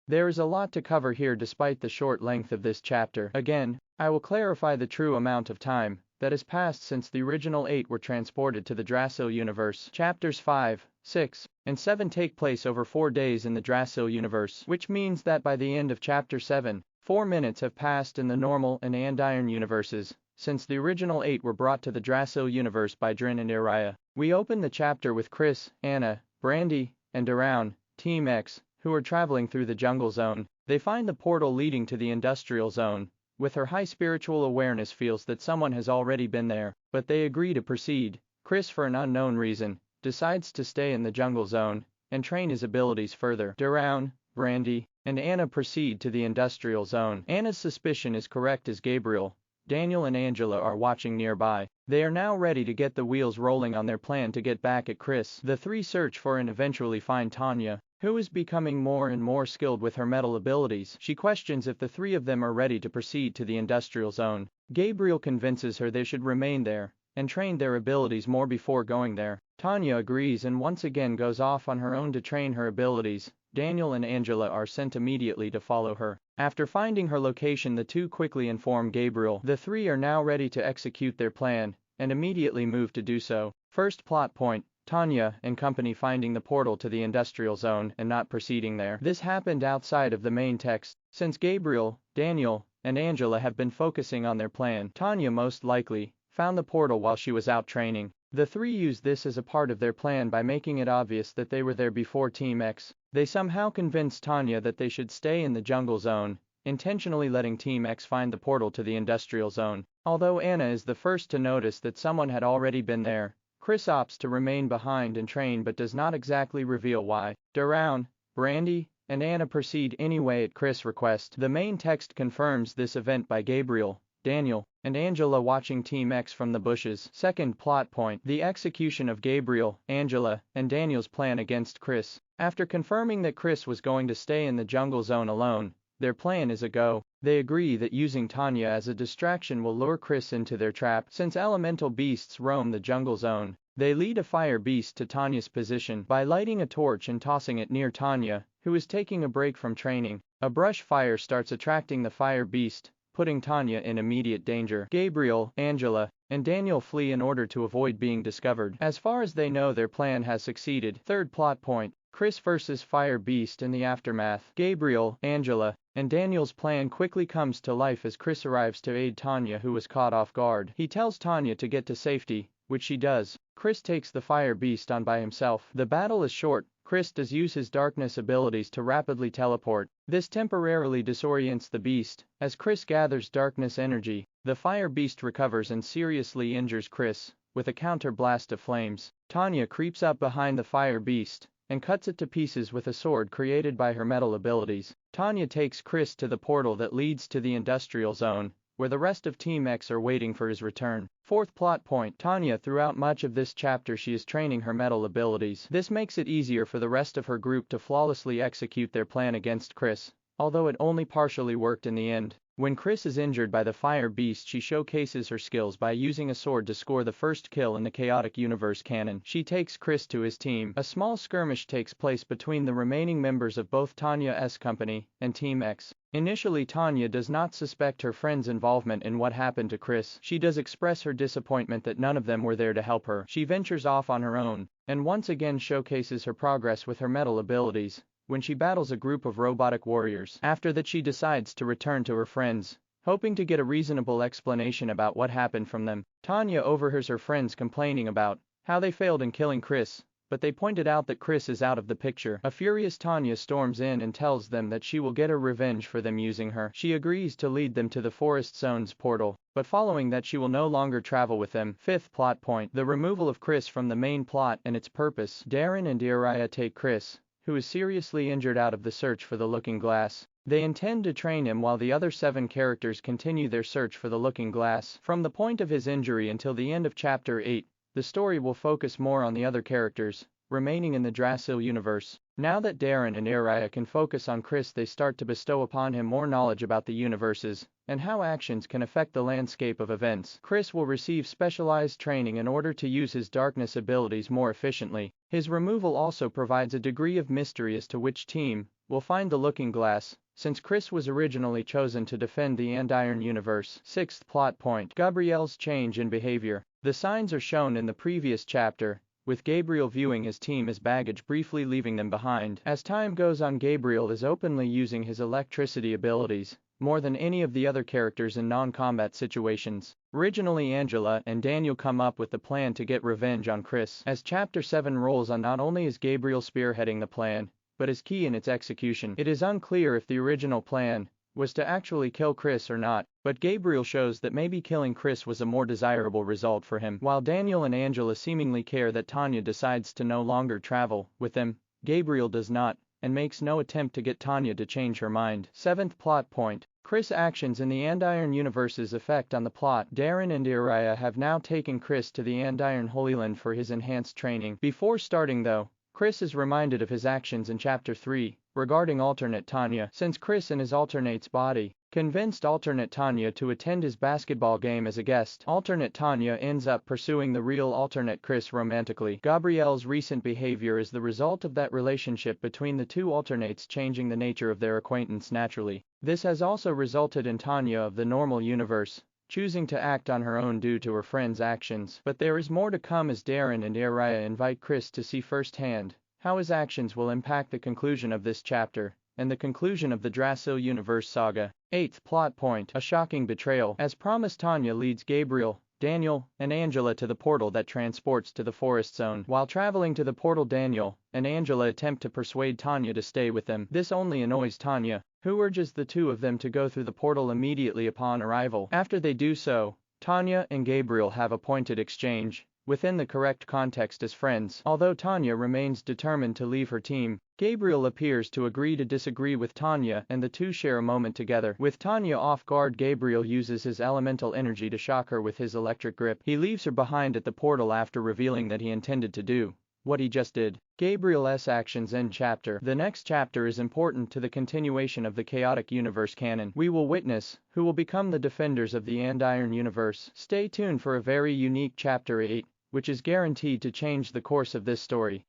There is a lot to cover here despite the short length of this chapter. Again, I will clarify the true amount of time that has passed since the original 8 were transported to the Drasil universe. Chapters 5, 6, and 7 take place over 4 days in the Drasil universe, which means that by the end of Chapter 7, 4 minutes have passed in the normal and Andiron universes, since the original 8 were brought to the Drasil universe by Drin and Iraya. We open the chapter with Chris, Anna, Brandy, and Daroun, Team X, who are traveling through the jungle zone. They find the portal leading to the industrial zone. With her high spiritual awareness feels that someone has already been there, but they agree to proceed. Chris, for an unknown reason, decides to stay in the jungle zone and train his abilities further. Daroun, Brandy, and Anna proceed to the industrial zone. Anna's suspicion is correct as Gabriel, Daniel and Angela are watching nearby. They are now ready to get the wheels rolling on their plan to get back at Chris. The three search for and eventually find Tanya, who is becoming more and more skilled with her metal abilities. She questions if the three of them are ready to proceed to the industrial zone. Gabriel convinces her they should remain there and train their abilities more before going there. Tanya agrees and once again goes off on her own to train her abilities. Daniel and Angela are sent immediately to follow her. After finding her location, the two quickly inform Gabriel. The three are now ready to execute their plan and immediately move to do so. First plot point: Tanya and company finding the portal to the industrial zone and not proceeding there. This happened outside of the main text, since Gabriel, Daniel, and Angela have been focusing on their plan. Tanya most likely found the portal while she was out training. The three used this as a part of their plan by making it obvious that they were there before Team X. They somehow convinced Tanya that they should stay in the jungle zone, intentionally letting Team X find the portal to the industrial zone. Although Anna is the first to notice that someone had already been there, Chris opts to remain behind and train but does not exactly reveal why. Daroun, Brandy, and Anna proceed anyway at Chris' request. The main text confirms this event by Gabriel, Daniel, and Angela watching Team X from the bushes. Second plot point: the execution of Gabriel, Angela, and Daniel's plan against Chris. After confirming that Chris was going to stay in the jungle zone alone, their plan is a go. They agree that using Tanya as a distraction will lure Chris into their trap. Since elemental beasts roam the jungle zone, they lead a fire beast to Tanya's position by lighting a torch and tossing it near Tanya, who is taking a break from training. A brush fire starts attracting the fire beast, putting Tanya in immediate danger. Gabriel, Angela, and Daniel flee in order to avoid being discovered. As far as they know, their plan has succeeded. Third plot point: Chris versus Fire Beast in the aftermath. Gabriel, Angela, and Daniel's plan quickly comes to life as Chris arrives to aid Tanya, who was caught off guard. He tells Tanya to get to safety, which she does. Chris takes the Fire Beast on by himself. The battle is short. Chris does use his darkness abilities to rapidly teleport. This temporarily disorients the beast. As Chris gathers darkness energy, the Fire Beast recovers and seriously injures Chris with a counter blast of flames. Tanya creeps up behind the Fire Beast and cuts it to pieces with a sword created by her metal abilities. Tanya takes Chris to the portal that leads to the industrial zone, where the rest of Team X are waiting for his return. Fourth plot point: Tanya, throughout much of this chapter, she is training her metal abilities. This makes it easier for the rest of her group to flawlessly execute their plan against Chris, although it only partially worked in the end. When Chris is injured by the Fire Beast, she showcases her skills by using a sword to score the first kill in the Chaotic Universe canon. She takes Chris to his team. A small skirmish takes place between the remaining members of both Tanya's company and Team X. Initially, Tanya does not suspect her friend's involvement in what happened to Chris. She does express her disappointment that none of them were there to help her. She ventures off on her own, and once again showcases her progress with her metal abilities when she battles a group of robotic warriors. After that, she decides to return to her friends, hoping to get a reasonable explanation about what happened from them. Tanya overhears her friends complaining about how they failed in killing Chris, but they pointed out that Chris is out of the picture. A furious Tanya storms in and tells them that she will get her revenge for them using her. She agrees to lead them to the Forest Zone's portal, but following that she will no longer travel with them. Fifth plot point: the removal of Chris from the main plot and its purpose. Darren and Iraya take Chris, who is seriously injured, out of the search for the Looking Glass. They intend to train him while the other 7 characters continue their search for the Looking Glass. From the point of his injury until the end of Chapter 8, the story will focus more on the other characters remaining in the Drasil universe. Now that Darren and Iraya can focus on Chris, they start to bestow upon him more knowledge about the universes and how actions can affect the landscape of events. Chris will receive specialized training in order to use his darkness abilities more efficiently. His removal also provides a degree of mystery as to which team will find the Looking Glass, since Chris was originally chosen to defend the Andiron universe. Sixth plot point. Gabriel's change in behavior. The signs are shown in the previous chapter, with Gabriel viewing his team as baggage, briefly leaving them behind. As time goes on, Gabriel is openly using his electricity abilities, more than any of the other characters in non-combat situations. Originally, Angela and Daniel come up with the plan to get revenge on Chris. As Chapter 7 rolls on, not only is Gabriel spearheading the plan, but is key in its execution. It is unclear if the original plan was to actually kill Chris or not, but Gabriel shows that maybe killing Chris was a more desirable result for him. While Daniel and Angela seemingly care that Tanya decides to no longer travel with them, Gabriel does not, and makes no attempt to get Tanya to change her mind. Seventh plot point. Chris' actions in the Andiron universe's effect on the plot. Darren and Uriah have now taken Chris to the Andiron Holy Land for his enhanced training. Before starting though, Chris is reminded of his actions in Chapter 3, regarding alternate Tanya. Since Chris in his alternate's body convinced alternate Tanya to attend his basketball game as a guest, alternate Tanya ends up pursuing the real alternate Chris romantically. Gabriel's recent behavior is the result of that relationship between the two alternates changing the nature of their acquaintance naturally. This has also resulted in Tanya of the normal universe choosing to act on her own due to her friend's actions. But there is more to come as Darren and Uriah invite Chris to see firsthand how his actions will impact the conclusion of this chapter and the conclusion of the Drasil Universe saga. Eighth plot point. A shocking betrayal. As promised, Tanya leads Gabriel, Daniel, and Angela to the portal that transports to the Forest Zone. While traveling to the portal, Daniel and Angela attempt to persuade Tanya to stay with them. This only annoys Tanya, who urges the two of them to go through the portal immediately upon arrival. After they do so, Tanya and Gabriel have a pointed exchange, within the correct context as friends. Although Tanya remains determined to leave her team, Gabriel appears to agree to disagree with Tanya, and the two share a moment together. With Tanya off guard, Gabriel uses his elemental energy to shock her with his electric grip. He leaves her behind at the portal after revealing that he intended to do what he just did. Gabriel's actions end chapter. The next chapter is important to the continuation of the chaotic universe canon. We will witness who will become the defenders of the Andiron universe. Stay tuned for a very unique Chapter 8, which is guaranteed to change the course of this story.